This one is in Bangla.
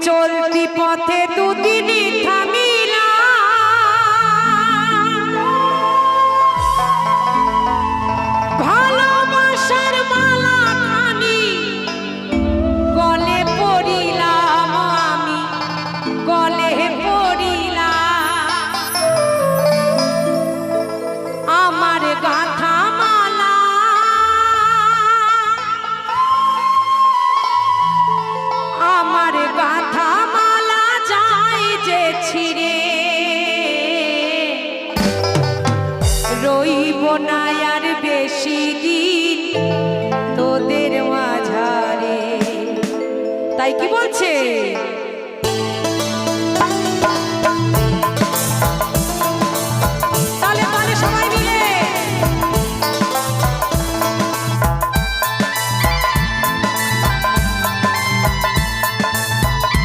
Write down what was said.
চলতি পথে দুদিনই থামিলা ভালোবাসার মালা খানি গলে পড়িলাম আমি গলে পড়িলাম আমার গাথা মালা আমার গাথা মালা যাই যে ছিড়ে রইব না আর বেশি দিন তোদের মাঝারে। তাই কি বলছে?